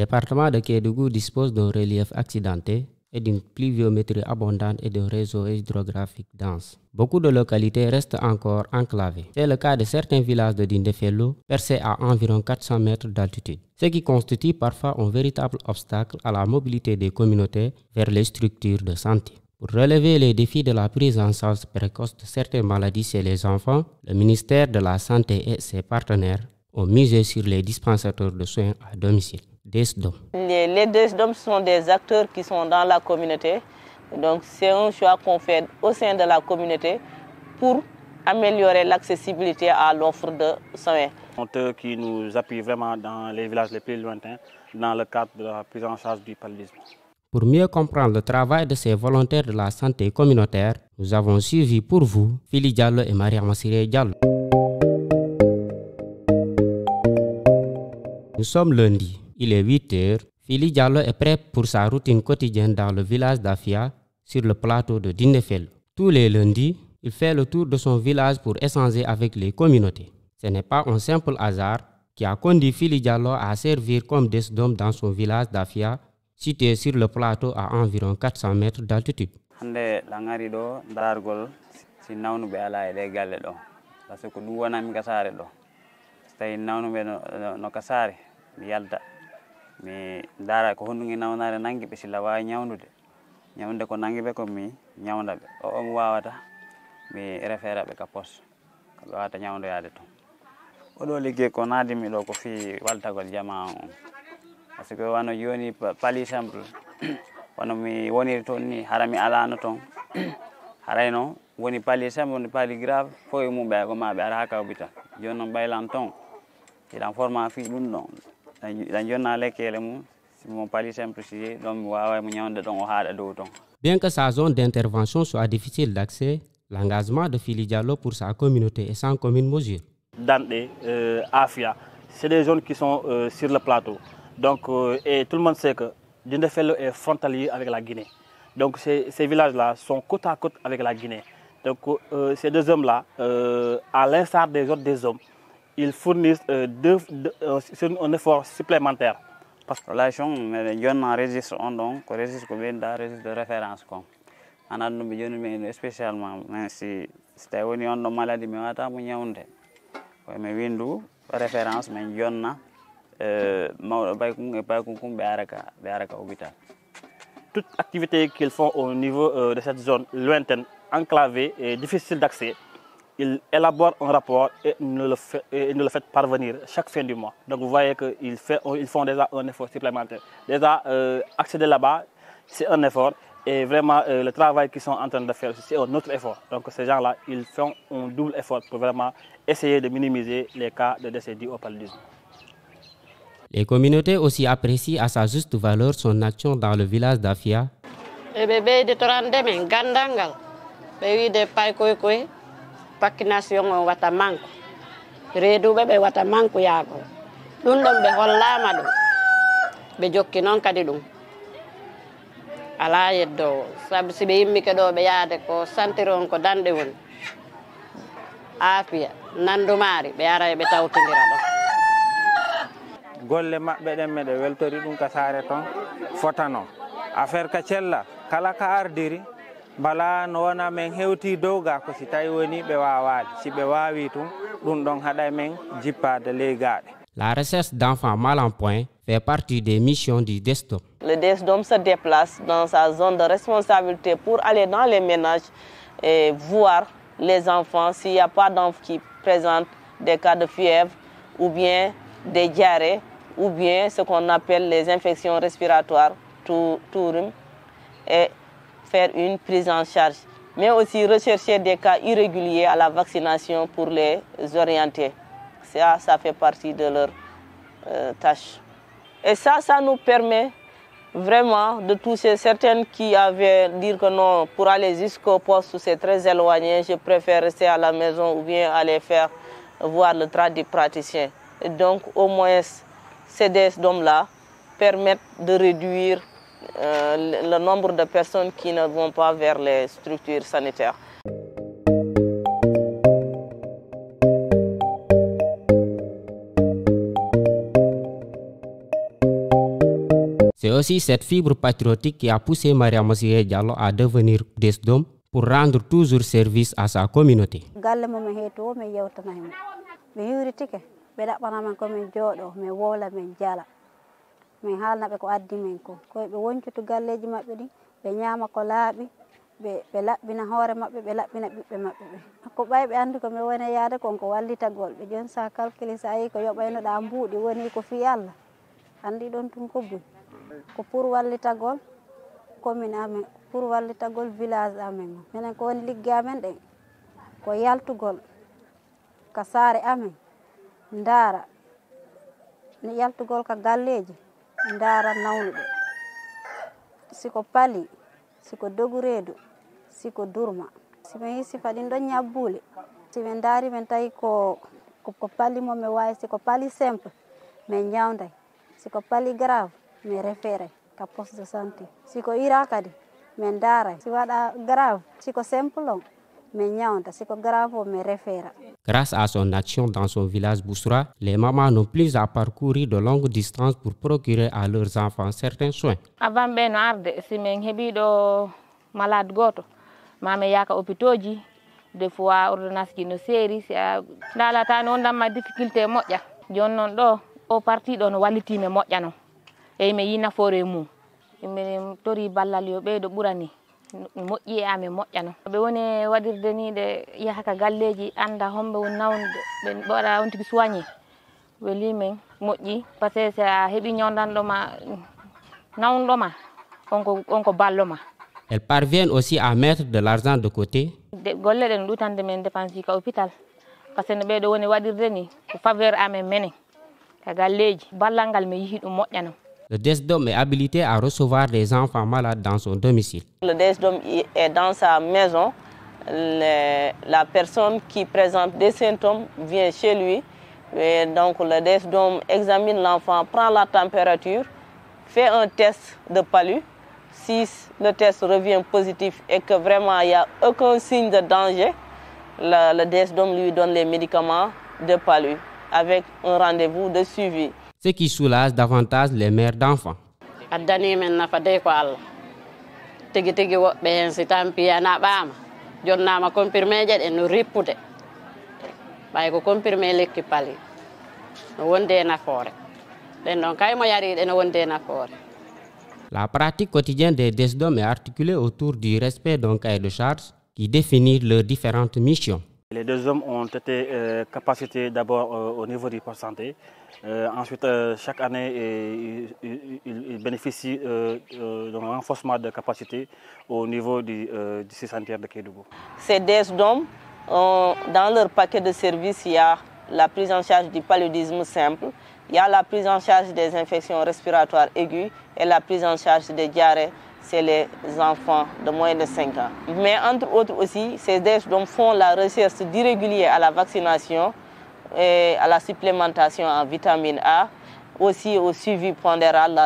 département de Kédougou dispose d'un relief accidenté et d'une pluviométrie abondante et d'un réseau hydrographique dense. Beaucoup de localités restent encore enclavées. C'est le cas de certains villages de Dindefello, percés à environ 400 mètres d'altitude, ce qui constitue parfois un véritable obstacle à la mobilité des communautés vers les structures de santé. Pour relever les défis de la prise en charge précoce de certaines maladies chez les enfants, le ministère de la Santé et ses partenaires ont misé sur les dispensateurs de soins à domicile. DSDOM. Les DSDOM sont des acteurs qui sont dans la communauté. Donc c'est un choix qu'on fait au sein de la communauté pour améliorer l'accessibilité à l'offre de soins. Eux qui nous appuient vraiment dans les villages les plus lointains dans le cadre de la prise en charge du paludisme. Pour mieux comprendre le travail de ces volontaires de la santé communautaire, nous avons suivi pour vous Fili Diallo et Mariama Siré Diallo. Nous sommes lundi, il est 8 heures. Fili Diallo est prêt pour sa routine quotidienne dans le village d'Afia sur le plateau de Dindefello. Tous les lundis, il fait le tour de son village pour échanger avec les communautés. Ce n'est pas un simple hasard qui a conduit Fili Diallo à servir comme DSDOM dans son village d'Afia, situé sur le plateau à environ 400 mètres d'altitude. Hande langari do dargol si nawnu be ala e galle do parce que du wona mi kasare do tay nawnu be no kasare mi yalda mi dara ko hondu ngi nawnare nangi be sila wa nyawndude ko nangi be ko mi nyawnda be o mi wawata mi refera be ka pos ko wawata nyawndu yaade to o do ligge ko naadi mi do ko fi waltagol jama on parce que wano yoni pali simple wano mi woni ton ni harami alano ton harayno woni pali simple woni pali grave fo e mum be ko ma be ara ka hôpital jono baylan ton ilan forma fi dum non la jonna lekele mum si mon pali simple si donc mi wawa mo nyawde don o haada do ton. Bien que sa zone d'intervention soit difficile d'accès, l'engagement de Fili Diallo pour sa communauté est sans commune mesure. Dande, Afia, c'est des zones qui sont sur le plateau. Donc, et tout le monde sait que Dindefello est frontalier avec la Guinée. Donc, ces villages-là sont côte à côte avec la Guinée. Donc, ces deux hommes-là, à l'instar des autres des hommes, ils fournissent un effort supplémentaire. Parce que la relation, mais on enregistre donc, registre de référence. On a nous spécialement, mais si c'était une maladie, mais on a mais windu référence, mais on toute activité qu'ils font au niveau de cette zone lointaine, enclavée et difficile d'accès, ils élaborent un rapport et nous le font parvenir chaque fin du mois. Donc vous voyez qu'ils font déjà un effort supplémentaire. Déjà accéder là-bas, c'est un effort et vraiment le travail qu'ils sont en train de faire, c'est un autre effort. Donc ces gens-là, ils font un double effort pour vraiment essayer de minimiser les cas de décès dus au paludisme. Les communautés aussi apprécient à sa juste valeur son action dans le village d'Afia. Pakkination wata manko reeduɓe ɓe wata manko yaagol ɗum ɗon ɓe hollama ɗum ɓe jokki noon kadi ɗum ala yeddowo sabu si ɓe yimmike ɗo ɓe yaade ko santiron ko danɗe woni Afia nandumari ɓe ara ɓe tawtidira ɗon golle maɓɓe ɗen meɗe weltori ɗum ka saare ton fotano affaire ka cella kala ka ardiri bala no wona men hewti dow ga ko si tawi woni ɓe wawade si ɓe wawi tum ɗum ɗon haɗa men jippade ley gaɗe. La recherche d'enfants mal en point fait partie des missions du DSDOM. Le DSDOM se déplace dans sa zone de responsabilité pour aller dans les ménages et voir les enfants s'il n'y a pas d'enfants qui présentent des cas de fièvre ou bien des diarrhées ou bien ce qu'on appelle les infections respiratoires, tout rhume, et faire une prise en charge, mais aussi rechercher des cas irréguliers à la vaccination pour les orienter. Ça fait partie de leur tâche. Et ça nous permet vraiment de toucher certaines qui avaient dit que non, pour aller jusqu'au poste, c'est très éloigné, je préfère rester à la maison ou bien aller faire voir le praticien. Et donc, au moins, ces DSDOM-là permettent de réduire le nombre de personnes qui ne vont pas vers les structures sanitaires. aussi cette fibre patriotique qui a poussé Mariama Siré Diallo à devenir DSDOM pour rendre toujours service à sa communauté. Galle mo mi heeto mi yewtanaymo mi yuritike ɓe ɗaɓɓanamen komin jooɗo mi woola min jala min haalnaɓe ko addi min ko koye ɓe woncutu galleji maɓɓe ɗi ɓe ñaama ko laaɓi ɓe laɓɓina hoore maɓɓe ɓe laɓɓina ɓiɓɓe maɓɓe ɓe ko ɓay ɓe anndi ko mi woni yaade konko wallitagol ɓe joni sa calcule sa yi ko yoɓaynoɗa mbuuɗi woni ko fi Allah anndi ɗon tun ko buy ko pour wallitagol commune amen pour wallitagol village amen minen ko woni ligge amen ɗen ko yaltugol ka saare amen ndaara ni yaltugol ka galleji ndaara nawnuɓe siko pali siko dogu reedu siko durma simin sifa ɗin ɗon ñabbule simin ndaari min tawi ko pali mo mi wawi siko pali simple min ñawday siko pali grave mi référé ka poste de santé siko ira kadi min ndaara si waɗa grave siko simple on min ñawda siko grave o mi référa. Grâce à son action dans son village Boussoura, les mamans n'ont plus à parcourir de longues distances pour procurer à leurs enfants certains soins. Avant ɓe no arde si min heeɓiɗo malade goto mami yaka hôpitaux des fois ordonnance ji no seeri si a daalata on damma difficulté moƴƴa joni noon ɗo o parti ɗo no wallitimi moƴƴa noon eyi mi yi nafoore mum mi tori ballal yo ɓeydo ɓurani moƴƴi e amen moƴƴa noon ɓe woni waɗirde ni ɗe yahaka galleji anda homɓe woni nawde ɓe waɗa on tigi soigné weli men moƴƴi par ce que sa heeɓi ñawdanɗoma nawnɗoma on ko balloma. Elles parviennent aussi à mettre de l'argent de côté. Golle ɗen ɗutande men dépense ji ka hôpital par ce que no ɓeyɗo woni waɗirde ni ko faveur amen menen ka galleji ballal ngal mi yihi ɗum moƴƴa noon. Le DSDOM est habilité à recevoir des enfants malades dans son domicile. Le DSDOM est dans sa maison. La personne qui présente des symptômes vient chez lui. Et donc le DSDOM examine l'enfant, prend la température, fait un test de palu. Si le test revient positif et que vraiment il n'y a aucun signe de danger, le DSDOM lui donne les médicaments de palu avec un rendez-vous de suivi. Ce qui soulage davantage les mères d'enfants. Addani men nafa dey ko Allah tigi tigi woɓɓe hen si tampi naɓama jonnama comprimé je ɗe no rippude ɓay ko comprimé lekki pali no wonde nafoore ɗen ɗon kay mo yariɗe no wonde nafoore. La pratique quotidienne des DSDOM est articulée autour du respect d'un cahier de charges qui définit leurs différentes missions. Les DSDOM ont été capacités d'abord au niveau du poste de santé. Ensuite, chaque année, ils bénéficient d'un renforcement de capacité au niveau du site sanitaire de Kédougou. Ces DSDOM, dans leur paquet de services, il y a la prise en charge du paludisme simple, il y a la prise en charge des infections respiratoires aiguës et la prise en charge des diarrhées. C'est les enfants de moins de 5 ans. Mais entre autres aussi, ces DSDOM font la recherche irrégulière à la vaccination et à la supplémentation en vitamine A, aussi au suivi pondéral,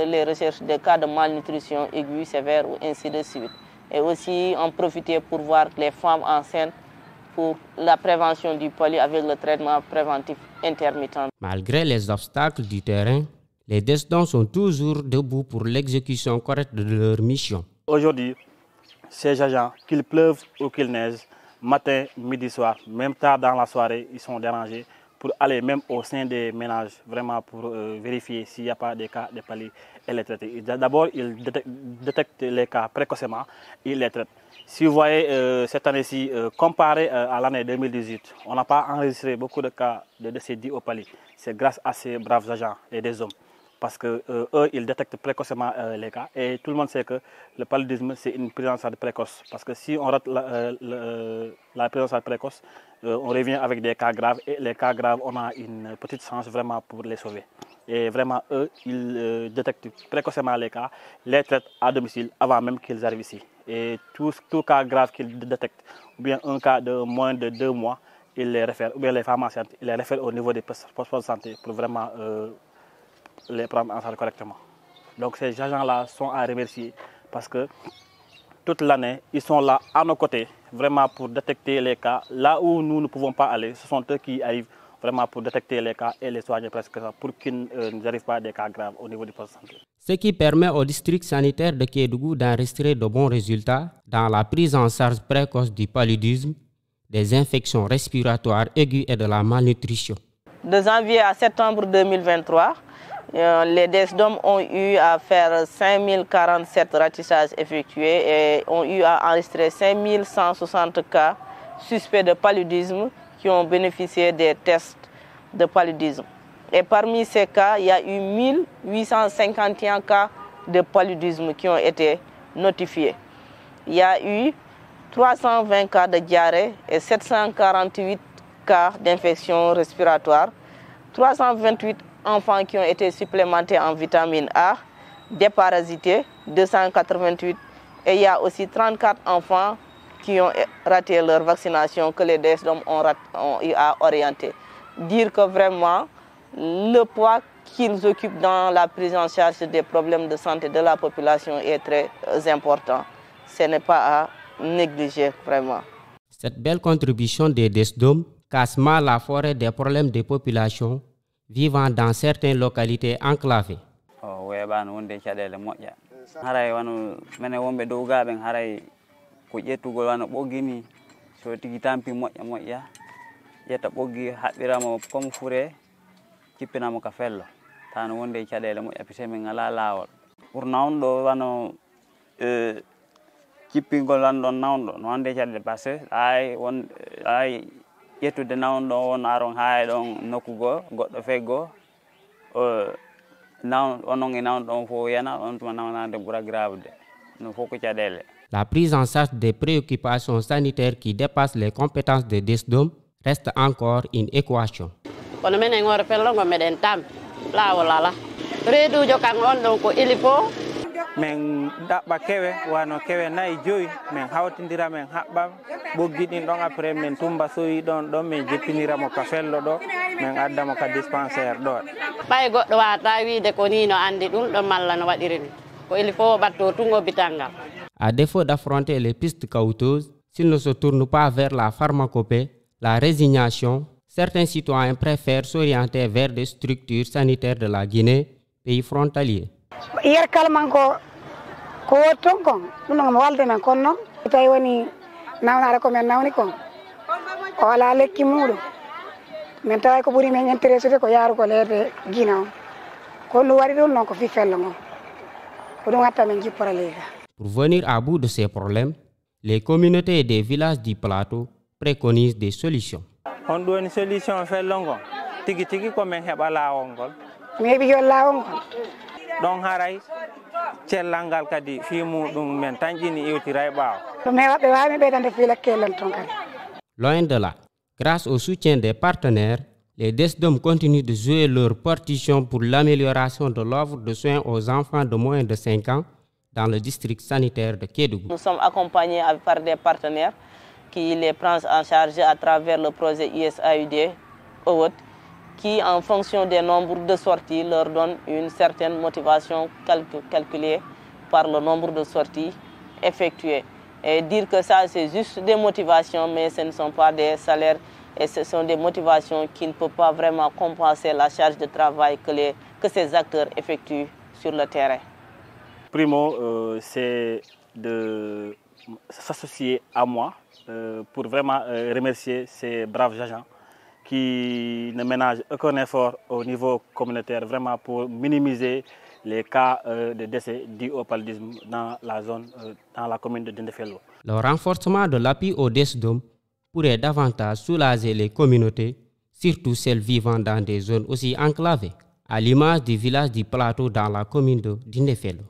les recherches des cas de malnutrition aiguë, sévère ou ainsi de suite. Et aussi en profiter pour voir les femmes enceintes pour la prévention du polio avec le traitement préventif intermittent. Malgré les obstacles du terrain, les DSDOM sont toujours debout pour l'exécution correcte de leur mission. Aujourd'hui, ces agents, qu'il pleuve ou qu'il neige, matin, midi, soir, même tard dans la soirée, ils sont dérangés pour aller même au sein des ménages, vraiment pour vérifier s'il n'y a pas de cas de palu et les traiter. D'abord, ils détectent les cas précocement et les traitent. Si vous voyez cette année-ci, comparé à l'année 2018, on n'a pas enregistré beaucoup de cas de décès dits au palu. C'est grâce à ces braves agents et des hommes. Parce qu'eux, ils détectent précocement les cas. Et tout le monde sait que le paludisme, c'est une prise en charge précoce. Parce que si on rate la prise en charge précoce, on revient avec des cas graves. Et les cas graves, on a une petite chance vraiment pour les sauver. Et vraiment, eux, ils détectent précocement les cas, les traitent à domicile avant même qu'ils arrivent ici. Et tout cas grave qu'ils détectent, ou bien un cas de moins de 2 mois, ils les réfèrent, ou bien les pharmaciens, ils les réfèrent au niveau des postes de santé pour vraiment les prendre en charge correctement. Donc ces agents-là sont à remercier parce que toute l'année, ils sont là à nos côtés, vraiment pour détecter les cas. Là où nous ne pouvons pas aller, ce sont eux qui arrivent vraiment pour détecter les cas et les soigner presque pour qu'ils n'arrivent pas à des cas graves au niveau du poste de santé. ce qui permet au district sanitaire de Kédougou d'enregistrer de bons résultats dans la prise en charge précoce du paludisme, des infections respiratoires aiguës et de la malnutrition. De janvier à septembre 2023, les DSDOM ont eu à faire 5047 ratissages effectués et ont eu à enregistrer 5160 cas suspects de paludisme qui ont bénéficié des tests de paludisme. Et parmi ces cas, il y a eu 1851 cas de paludisme qui ont été notifiés. Il y a eu 320 cas de diarrhée et 748 cas d'infection respiratoire, 328 enfants qui ont été supplémentés en vitamine A, déparasités, 288, et il y a aussi 34 enfants qui ont raté leur vaccination que les DSDOM ont eu à orienter. Dire que vraiment, le poids qu'ils occupent dans la prise en charge des problèmes de santé de la population est très important. Ce n'est pas à négliger vraiment. Cette belle contribution des DSDOM casse mal la forêt des problèmes des populations vivant dans certaines localités enclavées. Kippinamo ka fello tan wonde caɗele moƴƴa pise min ngala laawol pour nawɗo wano kippingol wanɗon nawɗo no wonde caɗele par ce que ay ƴettude nawɗo won aron ha ɗon nokku goo goɗɗo feggo onon e nawɗo on fof yana on tuma nawnade ɓuura gravde no fof ko caɗele. La prise en charge des préoccupations sanitaires qui dépassent les compétences des DSDOM reste encore une équation. Kono menen ngor fellongo meɗen tam laawol ala reedujo kan on ɗon ko ili fo min ɗaɓɓa kewe wano kewe nayi joyi min hawtidira min haɓɓam ɓoggi ɗin ɗon après min tumba soyi ɗon ɗon min jeppiniramo ka fello ɗo min addamo ka dispensaire ɗo ɓay goɗɗo wata wiide ko ni no andi ɗum ɗo malla no waɗiri ni ko ili fo ɓatto tun hôpital ngal. À défaut d'affronter les pistes coûteuses, s'ils ne se tournent pas vers la pharmacopée, la résignation, certains citoyens préfèrent s'orienter vers des structures sanitaires de la Guinée, pays frontalier. Hier kalman ko wotton kon ɗum ɗo walde men kon noon tawi woni nawnare ko men nawni kon o wala lekki muɗum min tawi ko ɓuuri men intéressé ko yaarugo leerde Guinée on ko ɗum waɗi ɗum noon ko fi fello ngon ko ɗum watta men jippora leyga. Pour venir à bout de ces problèmes, les communautés des villages du plateau préconisent des solutions. On ɗum woni solution fello ngon tigi tigi ko min heɓa laawol ngol mi heeɓi yon laawol ngol ɗon haray cellal ngal kadi fi muɗum men tañƴini iwtira e ɓaawo ɗum heɓaɓe wawi ɓeydande fi lekkelen ton kadi. Loin de là, grâce au soutien des partenaires, les DSDOM continuent de jouer leur partition pour l'amélioration de l'offre de soins aux enfants de moins de 5 ans dans le district sanitaire de Kédougou. Nous sommes accompagnés par des partenaires qui les prennent en charge à travers le projet USAID qui, en fonction des nombres de sorties, leur donne une certaine motivation calculée par le nombre de sorties effectuées. Et dire que ça, c'est juste des motivations, mais ce ne sont pas des salaires, et ce sont des motivations qui ne peuvent pas vraiment compenser la charge de travail que ces acteurs effectuent sur le terrain. Primo, c'est de s'associer à moi pour vraiment remercier ces braves agents qui ne ménagent aucun effort au niveau communautaire vraiment pour minimiser les cas de décès dus au paludisme dans la zone, dans la commune de Dindéfelo. Le renforcement de l'appui au DSDOM pourrait davantage soulager les communautés, surtout celles vivant dans des zones aussi enclavées, à l'image du village du plateau dans la commune de Dindéfelo.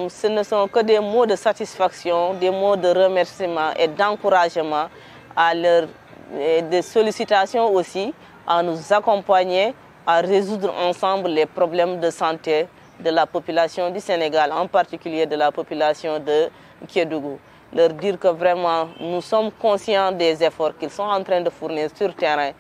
Ce ne sont que des mots de satisfaction, des mots de remerciement et d'encouragement à leur de sollicitations aussi à nous accompagner à résoudre ensemble les problèmes de santé de la population du Sénégal, en particulier de la population de Kédougou. Leur dire que vraiment nous sommes conscients des efforts qu'ils sont en train de fournir sur le terrain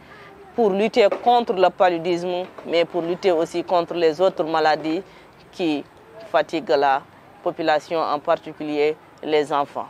pour lutter contre le paludisme, mais pour lutter aussi contre les autres maladies qui fatiguent la population, en particulier les enfants.